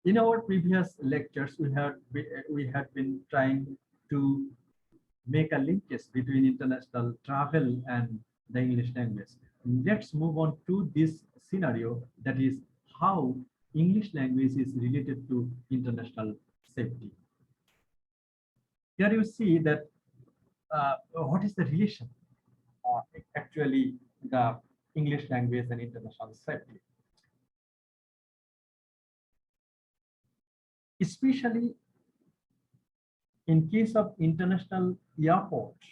In our previous lectures, we had been trying to make a linkage between international travel and the English language. Let's move on to this scenario, that is how English language is related to international safety. Here you see that what is the relation actually the English language and international safety. Especially in case of international airports,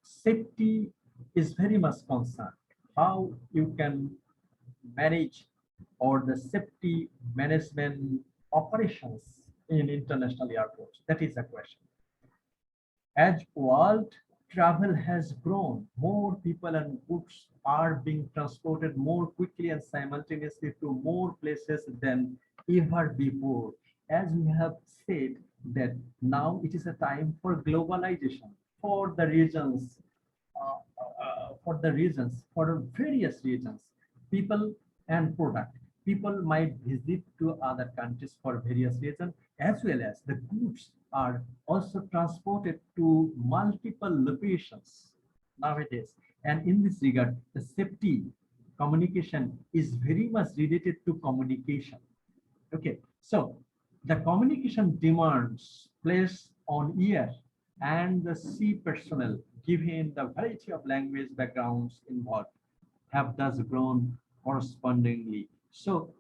safety is very much concerned. How you can manage or the safety management operations in international airports, that is a question. As world travel has grown, more people and goods are being transported more quickly and simultaneously to more places than ever before. As we have said that now it is a time for globalization, for the regions, for various regions, people and product. People might visit to other countries for various reasons, as well as the goods are also transported to multiple locations nowadays. And in this regard, the safety communication is very much related to communication. Okay, so the communication demands placed on air and the sea personnel, given the variety of language backgrounds involved, have thus grown correspondingly. So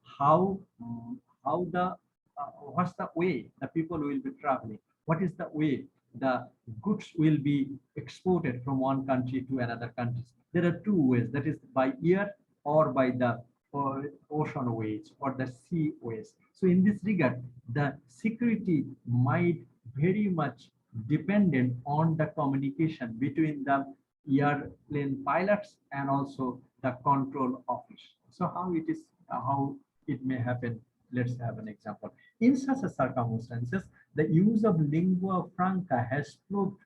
what's the way the people will be traveling? What is the way the goods will be exported from one country to another country? There are two ways, that is by air or by the ocean ways or the sea ways. So in this regard, the security might very much dependent on the communication between the airplane pilots and also the control office. So how it may happen, let's have an example. In such a circumstances, the use of lingua franca has proved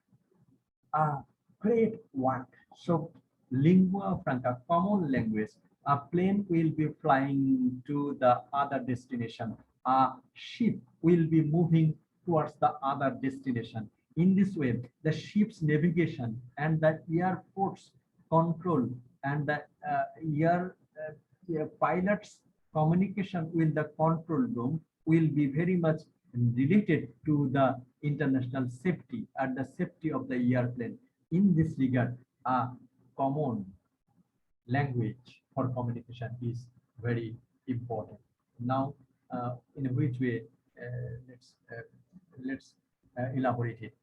a great work. So lingua franca, common language, a plane will be flying to the other destination, a ship will be moving towards the other destination. In this way, the ship's navigation and the airport's control and the pilot's communication with the control room will be very much related to the international safety and the safety of the airplane. In this regard, a common language for communication is very important. Now, in which way, let's elaborate it.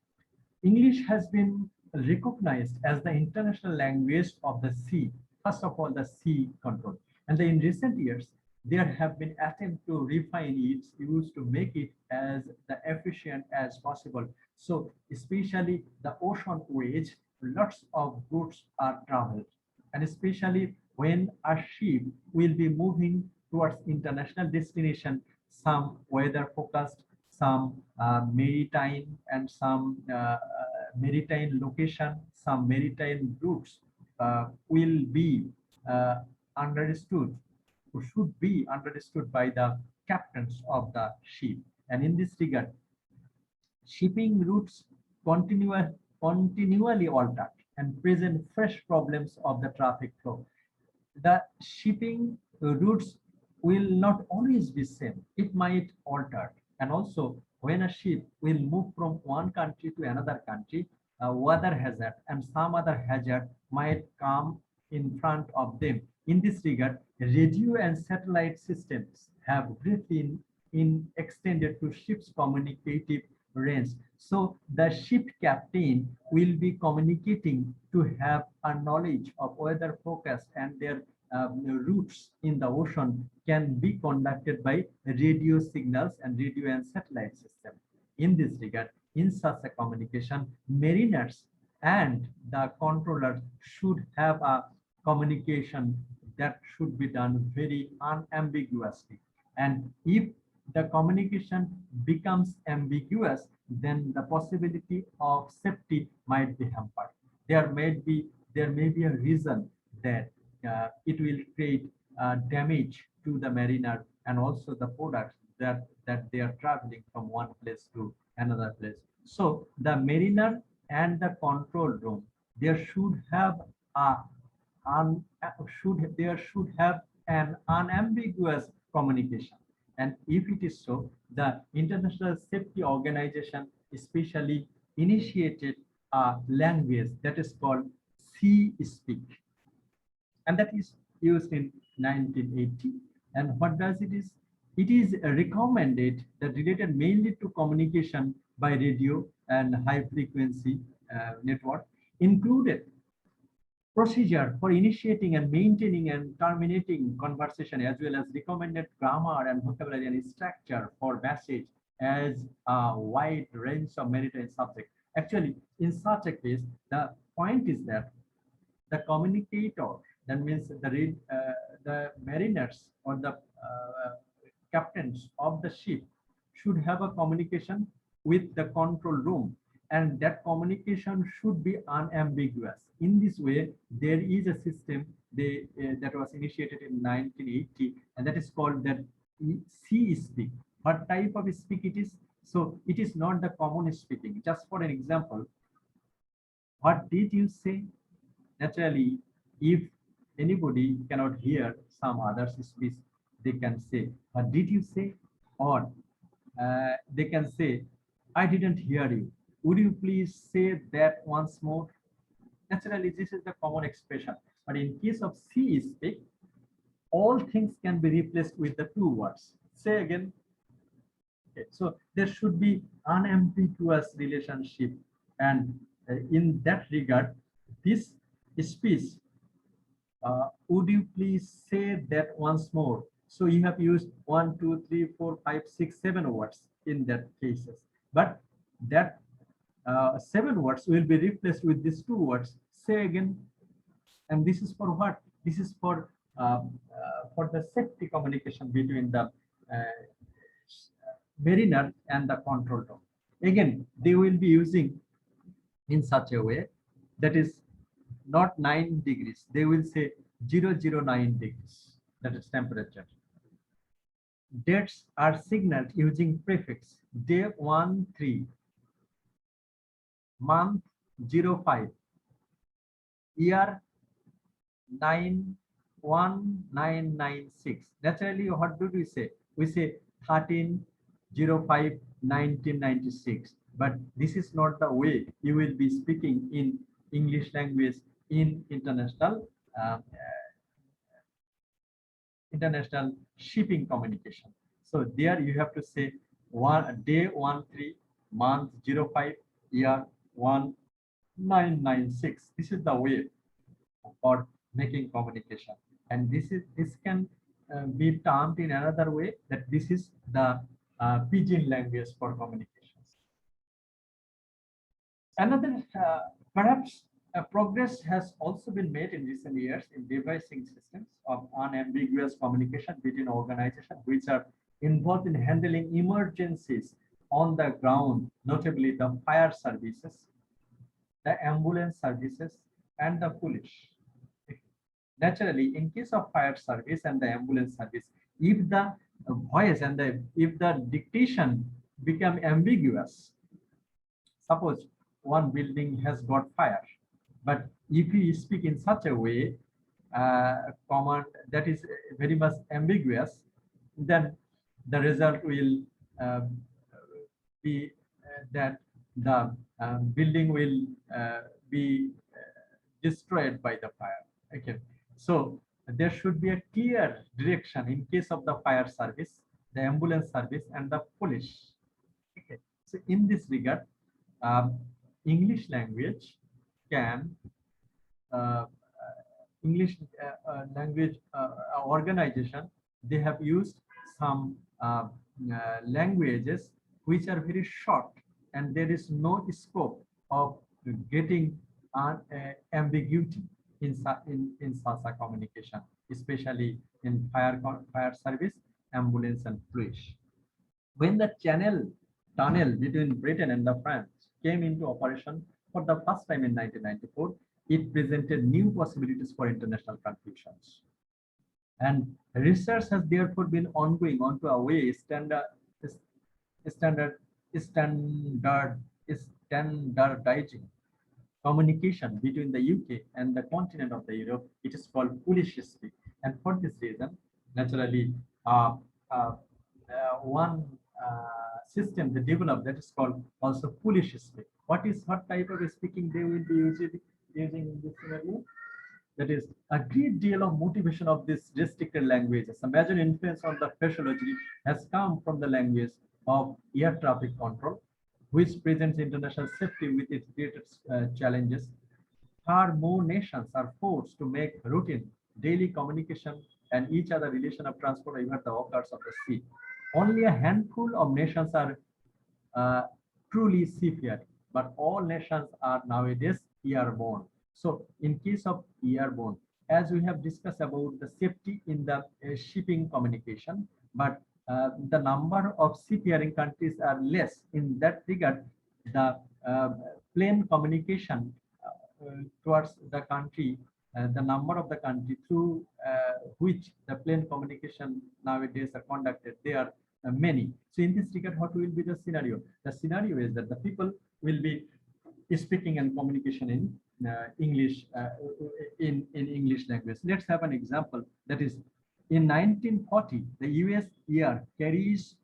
English has been recognized as the international language of the sea. First of all, the sea control. And in recent years, there have been attempts to refine its use to make it as efficient as possible. So especially the ocean ways, lots of goods are traveled. And especially when a ship will be moving towards international destination, some weather focused, some maritime and some maritime location, some maritime routes will be understood, or should be understood by the captains of the ship. And in this regard, shipping routes continually altered and present fresh problems of the traffic flow. The shipping routes will not always be same. It might alter. And also, when a ship will move from one country to another country, weather hazard and some other hazard might come in front of them. In this regard, radio and satellite systems have greatly extended to ships' communicative range. So the ship captain will be communicating to have a knowledge of weather forecast, and their routes in the ocean can be conducted by radio signals and radio and satellite system. In this regard, in such a communication, mariners and the controllers should have a communication that should be done very unambiguously. And if the communication becomes ambiguous, then the possibility of safety might be hampered. There may be a reason that it will create damage to the mariner and also the products that they are traveling from one place to another place. So the mariner and the control room, there should have a there should have an unambiguous communication. And if it is so, the International Safety Organization especially initiated a language that is called Sea Speak, and that is used in 1980. And what does it is? It is recommended that related mainly to communication by radio and high frequency network, included procedure for initiating and maintaining and terminating conversation, as well as recommended grammar and vocabulary and structure for message as a wide range of maritime subjects. Actually, in such a case, the point is that the communicator, that means the mariners or the captains of the ship, should have a communication with the control room, and that communication should be unambiguous. In this way, there is a system that was initiated in 1980, and that is called that sea speak. What type of speak it is? So it is not the common speaking. Just for an example, what did you say? Naturally, if anybody cannot hear some other's speech, they can say, what did you say? Or they can say, I didn't hear you. Would you please say that once more? Naturally, this is the common expression. But in case of sea speak, all things can be replaced with the two words. Say again. Okay, so there should be unambiguous relationship. And in that regard, this speech, would you please say that once more? So you have used 1, 2, 3, 4, 5, 6, 7 words in that cases. But that 7 words will be replaced with these 2 words. Say again. And this is for what? This is for the safety communication between the mariner and the control room. Again, they will be using in such a way that is not 9 degrees. They will say 009 degrees. That is temperature. Dates are signaled using prefix day 13, month 05, year 91996. Naturally, what do we say? We say 13/05/1996. But this is not the way you will be speaking in English language in international shipping communication. So there you have to say day 13, month 05, year 1996. This is the way for making communication, and this can be termed in another way, that this is the pidgin language for communications. Another perhaps progress has also been made in recent years in devising systems of unambiguous communication between organizations which are involved in handling emergencies on the ground, notably the fire services, the ambulance services, and the police. Naturally, in case of fire service and the ambulance service, if the voice and if the dictation become ambiguous, suppose one building has got fire, but if you speak in such a way, command that is very much ambiguous, then the result will be that the building will be destroyed by the fire. Okay, so there should be a clear direction in case of the fire service, the ambulance service, and the police. Okay, so in this regard, English language can English language organization, they have used some languages which are very short, and there is no scope of getting ambiguity in such a communication, especially in fire service, ambulance, and police. When the tunnel between Britain and the France came into operation for the first time in 1994, it presented new possibilities for international confusions. And research has therefore been ongoing onto a way standard standard standardizing communication between the UK and the continent of the Europe. It is called Polish speak, and for this reason, naturally, uh, uh, one system they developed that is called also Polish speak. What type of speaking they will be using in this scenario? That is a great deal of motivation of this restricted languages. A major influence on the physiology has come from the language of air traffic control, which presents international safety with its greatest challenges. Far more nations are forced to make routine daily communication and each other relation of transport over the occurs of the sea. Only a handful of nations are uh, truly seafaring, but all nations are nowadays airborne. So in case of airborne, as we have discussed about the safety in the shipping communication, but the number of seafaring countries are less. In that regard, the plane communication towards the country, the number of the country through which the plane communication nowadays are conducted, they are many. So in this regard, what will be the scenario? The scenario is that the people will be speaking and communication in English, in English language. Let's have an example. That is, in 1940, the US air carriers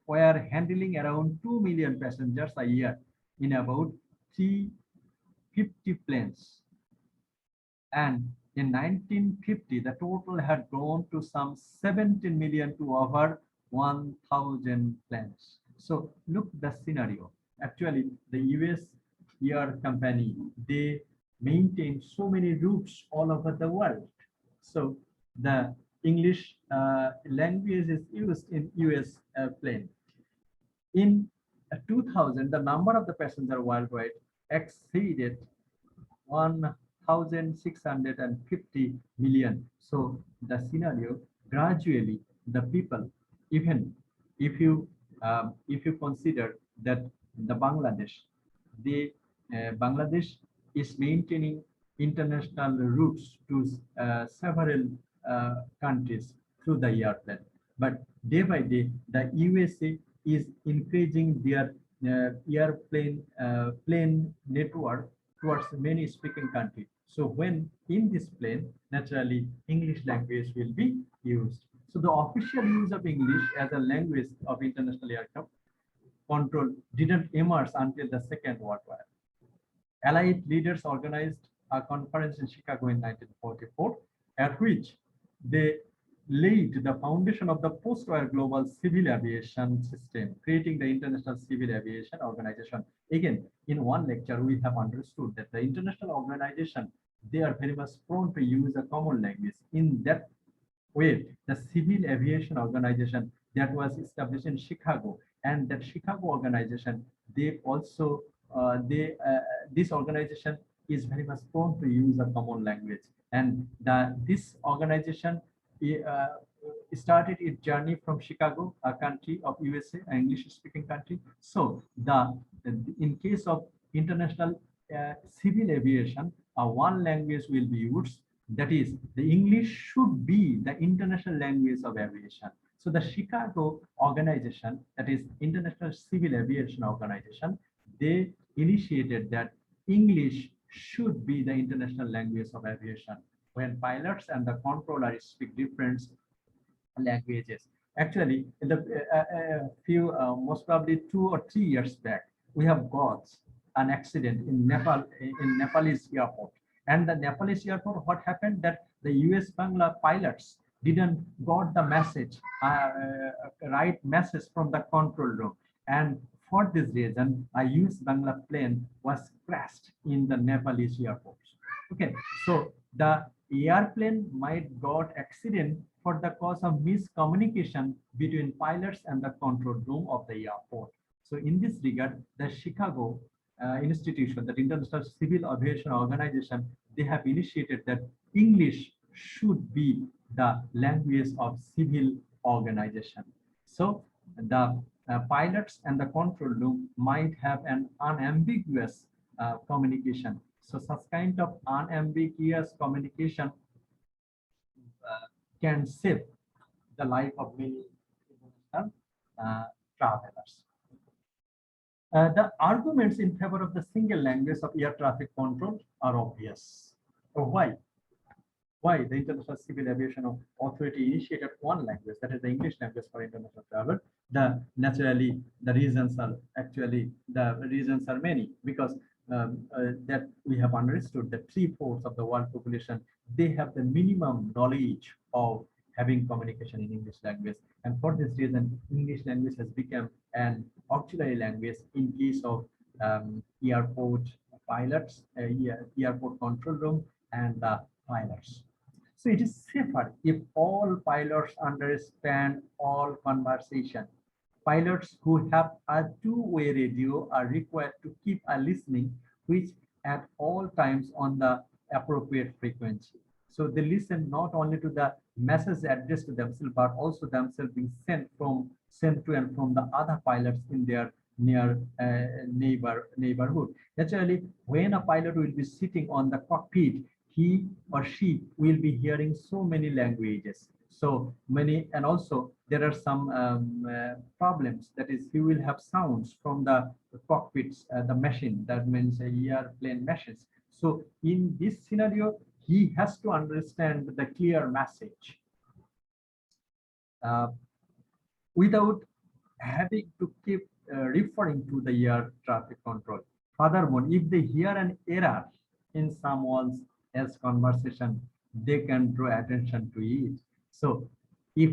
were handling around 2 million passengers a year in about 350 planes. And in 1950, the total had grown to some 17 million to over 1,000 planes. So look the scenario. Actually, the US air company, they maintain so many routes all over the world. So the English language is used in US plane. In 2000, the number of the passenger worldwide exceeded 1,650 million. So the scenario, gradually the people, even if you consider that the Bangladesh is maintaining international routes to several countries through the airplane, but day by day the USA is increasing their plane network towards many speaking countries. So when in this plane, naturally English language will be used. So the official use of English as a language of international aircraft control didn't emerge until the Second World War. Allied leaders organized a conference in Chicago in 1944, at which they laid the foundation of the post-war global civil aviation system, creating the International Civil Aviation Organization. Again, in one lecture, we have understood that the international organization, they are very much prone to use a common language. In that way, the Civil Aviation Organization that was established in Chicago, and that Chicago organization, they also, this organization is very much prone to use a common language. And this organization uh, started its journey from Chicago, a country of USA, an English-speaking country. So in case of international civil aviation, one language will be used. That is, the English should be the international language of aviation. So the Chicago organization, that is International Civil Aviation Organization, they initiated that English should be the international language of aviation when pilots and the controllers speak different languages. Actually, in the most probably 2 or 3 years back, we have got an accident in Nepal, in Nepalese airport. And the Nepalese airport, what happened that the US Bangla pilots didn't got the message, right message from the control room. And for this reason, a US Bangla plane was crashed in the Nepalese airport. Okay, so the airplane might got accident for the cause of miscommunication between pilots and the control room of the airport. So in this regard, the Chicago institution, that International Civil Aviation Organization, they have initiated that English should be the language of civil organization. So the pilots and the control room might have an unambiguous communication. So such kind of unambiguous communication can save the life of many international travelers. The arguments in favor of the single language of air traffic control are obvious. Why? Why the International Civil Aviation Authority initiated one language, that is the English language for international travel? Naturally the reasons are many, because that we have understood that 3/4 of the world population, they have the minimum knowledge of having communication in English language, and for this reason English language has become an auxiliary language in case of airport pilots, airport control room, and the pilots. So it is safer if all pilots understand all conversation. Pilots who have a two-way radio are required to keep a listening which at all times on the appropriate frequency. So they listen not only to the message addressed to themselves, but also themselves being sent to and from the other pilots in their near neighborhood. Naturally, when a pilot will be sitting on the cockpit, he or she will be hearing so many languages, so many, and also there are some problems, that is he will have sounds from the cockpits, the machine, that means airplane machines. So in this scenario he has to understand the clear message without having to keep referring to the air traffic control. Furthermore, if they hear an error in someone else's conversation, they can draw attention to it. So if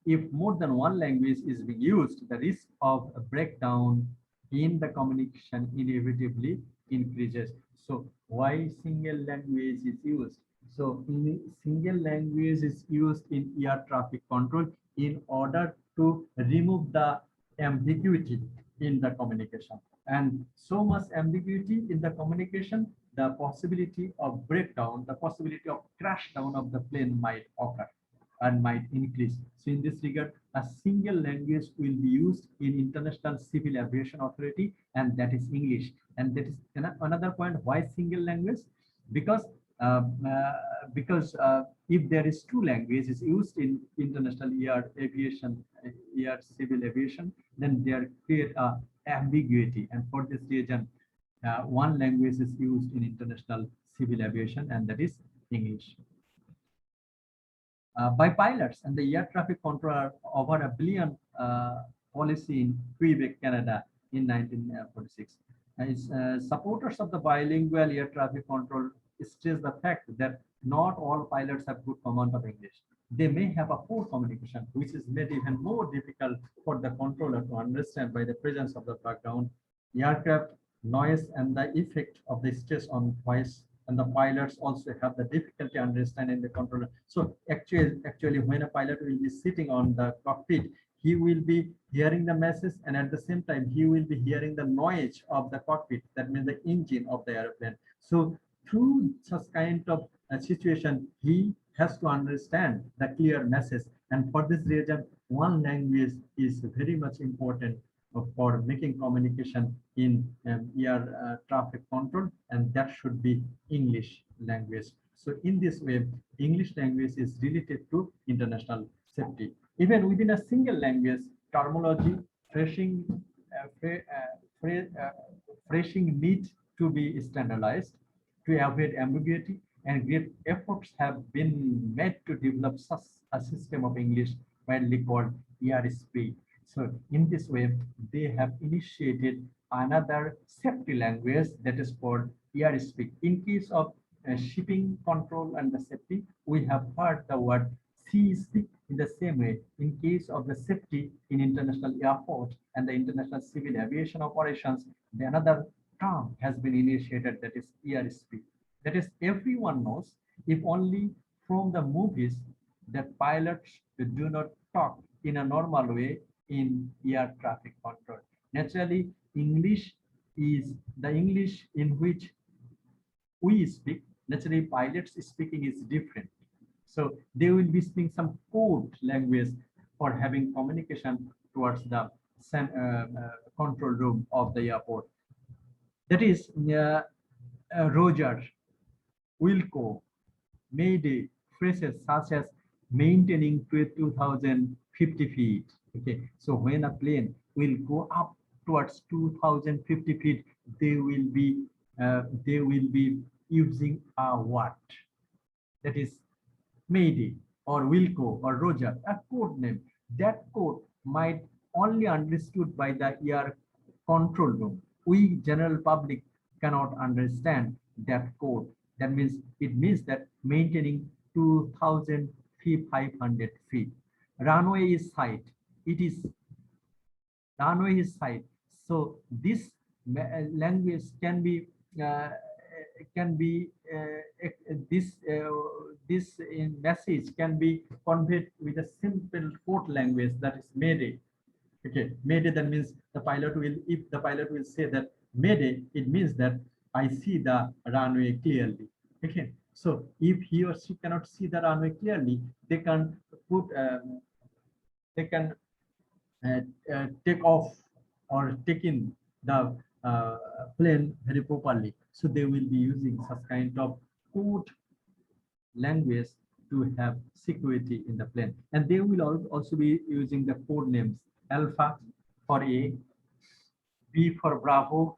if more than one language is being used, the risk of a breakdown in the communication inevitably increases. So why single language is used? So single language is used in air traffic control in order to remove the ambiguity in the communication. And so much ambiguity in the communication, the possibility of breakdown, the possibility of crash down of the plane might occur and might increase. So in this regard, a single language will be used in International Civil Aviation Authority, and that is English. And that is another point. Why single language? Because if there is two languages used in international air aviation, air civil aviation, then there create a ambiguity, and for this reason one language is used in international civil aviation, and that is English. By pilots and the air traffic controller over $1 billion policy in Quebec, Canada in 1946. Supporters of the bilingual air traffic control stress the fact that not all pilots have good command of English. They may have a poor communication, which is made even more difficult for the controller to understand by the presence of the background aircraft noise and the effect of the stress on voice, and the pilots also have the difficulty understanding the controller. So actually when a pilot will be sitting on the cockpit, he will be hearing the message, and at the same time he will be hearing the noise of the cockpit, that means the engine of the airplane. So through such kind of a situation, he has to understand the clear message, and for this reason one language is very much important for making communication in air traffic control, and that should be English language. So in this way, English language is related to international safety. Even within a single language, terminology, phrasing need to be standardized to avoid ambiguity, and great efforts have been made to develop such a system of English widely called airspeak. So in this way, they have initiated another safety language that is called airspeak. In case of shipping control and the safety, we have heard the word sea-speak. In the same way, in case of the safety in international airport and the international civil aviation operations, another term has been initiated, that is airspeak. That is, everyone knows, if only from the movies, that pilots do not talk in a normal way in air traffic control. Naturally, English is the English in which we speak. Naturally, pilots speaking is different. So they will be speaking some code language for having communication towards the control room of the airport. That is Roger, Wilco, Mayday, phrases such as maintaining 2050 feet. Okay, so when a plane will go up towards 2050 feet, they will be using a what? That is Mayday or Wilco or Roger, a code name. That code might only understood by the air control room. We general public cannot understand that code. That means it means that maintaining 2,500 feet. Runway is height. It is runway is height. So this language uh, can be this in message can be conveyed with a simple code language, that is Mayday. Okay, Mayday, that means the pilot will, if the pilot will say that Mayday, it means that I see the runway clearly. Okay, so if he or she cannot see the runway clearly, they can put they can uh, take off or take in the plane very properly. So they will be using such kind of code language to have security in the plane. And they will also be using the code names Alpha for A, B for Bravo,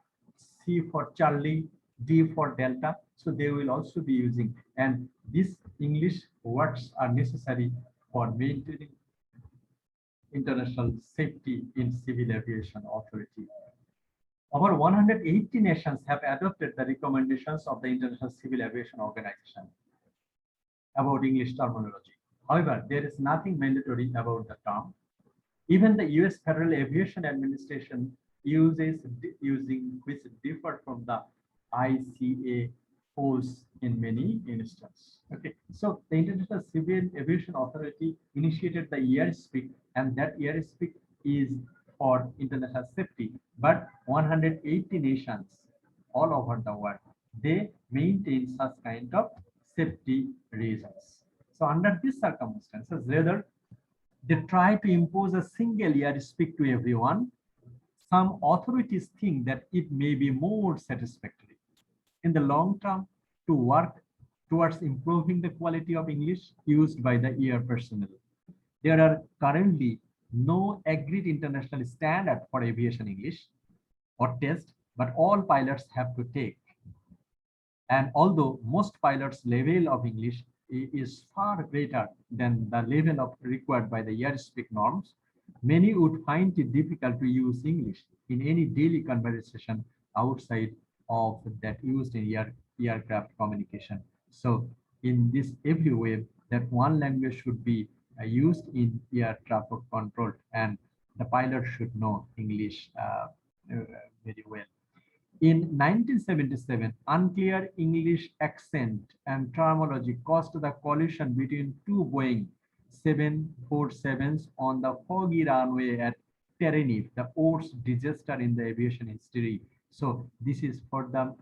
C for Charlie, D for Delta. So they will also be using, and these English words are necessary for maintaining international safety in civil aviation authority. Over 180 nations have adopted the recommendations of the International Civil Aviation Organization about English terminology. However, there is nothing mandatory about the term. Even the US Federal Aviation Administration uses using which differ from the ICA force in many instances. Okay, so the International Civil Aviation Authority initiated the airspeak, and that airspeak is for international safety. But 180 nations all over the world, they maintain such kind of safety reasons. So under these circumstances, rather they try to impose a single airspeak to everyone, some authorities think that it may be more satisfactory in the long term to work towards improving the quality of English used by the air personnel. There are currently no agreed international standard for aviation English or test, but all pilots have to take. And although most pilots' level of English is far greater than the level of required by the airspeak norms, many would find it difficult to use English in any daily conversation outside of that used in aircraft communication. So in this every way, that one language should be used in air traffic control, and the pilot should know English very well. In 1977, unclear English accent and terminology caused the collision between two Boeing 747s on the foggy runway at Tenerife, the worst disaster in the aviation history. So this is for the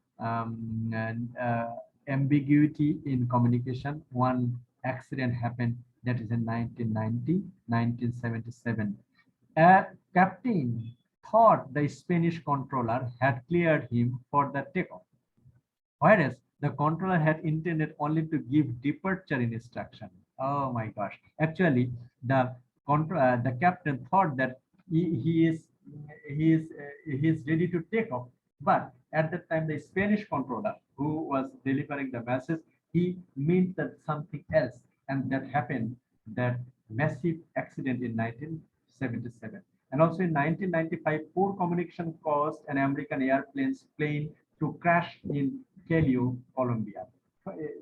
ambiguity in communication. One accident happened, that is in 1990, 1977. A captain thought the Spanish controller had cleared him for the takeoff, whereas the controller had intended only to give departure instruction. Oh my gosh! Actually, the captain thought that he is ready to take off, but at that time the Spanish controller who was delivering the message, he meant that something else, and that happened, that massive accident in 1977. And also in 1995, poor communication caused an American plane to crash in Callao, Colombia.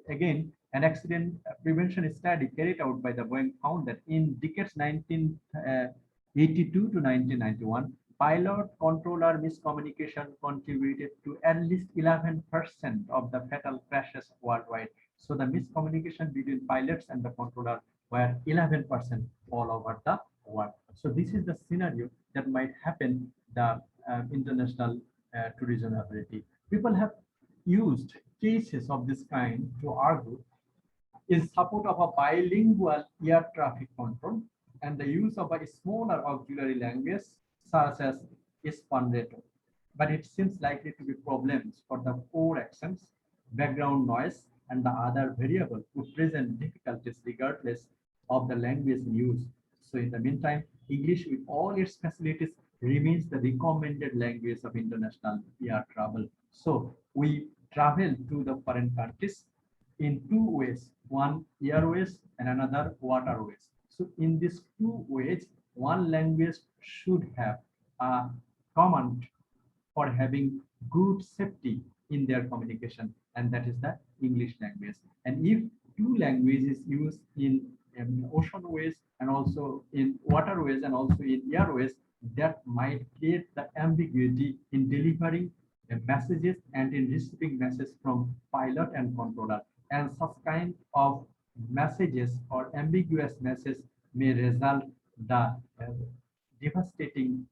Again, an accident prevention study carried out by the Boeing found that in decades 1982 to 1991, pilot controller miscommunication contributed to at least 11% of the fatal crashes worldwide. So the miscommunication between pilots and the controller were 11% all over the world. So this is the scenario that might happen the international tourism authority. People have used cases of this kind to argue in support of a bilingual air traffic control and the use of a smaller auxiliary language such as Esperanto. But it seems likely to be problems for the poor accents, background noise, and the other variable would present difficulties regardless of the language in use. So in the meantime, English with all its facilities remains the recommended language of international air travel. So we travel to the foreign countries in two ways, one airways and another waterways. So in these two ways, one language should have a command for having good safety in their communication, and that is the English language. And if two languages used in ocean ways and also in waterways and also in airways, that might create the ambiguity in delivering the messages and in receiving messages from pilot and controller. And such kind of messages or ambiguous messages may result the devastating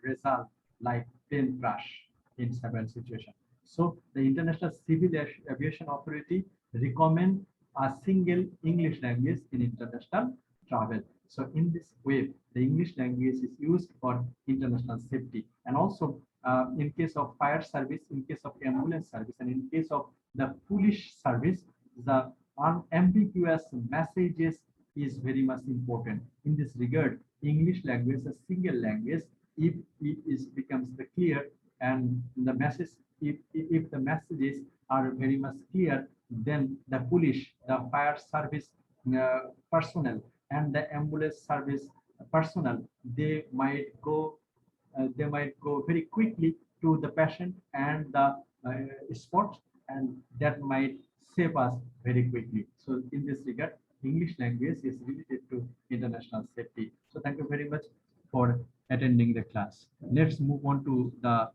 result like plane crash in several situations. So the International Civil Aviation Authority recommend a single English language in international travel. So in this way, the English language is used for international safety. And also in case of fire service, in case of ambulance service, and in case of the police service, the unambiguous messages is very much important. In this regard, English language, a single language, if it is becomes the clear and the message, if the messages are very much clear, then the police, the fire service personnel, and the ambulance service personnel, they might go very quickly to the patient and the spot, and that might save us very quickly. So in this regard, English language is related to international safety. So thank you very much for attending the class. Let's move on to the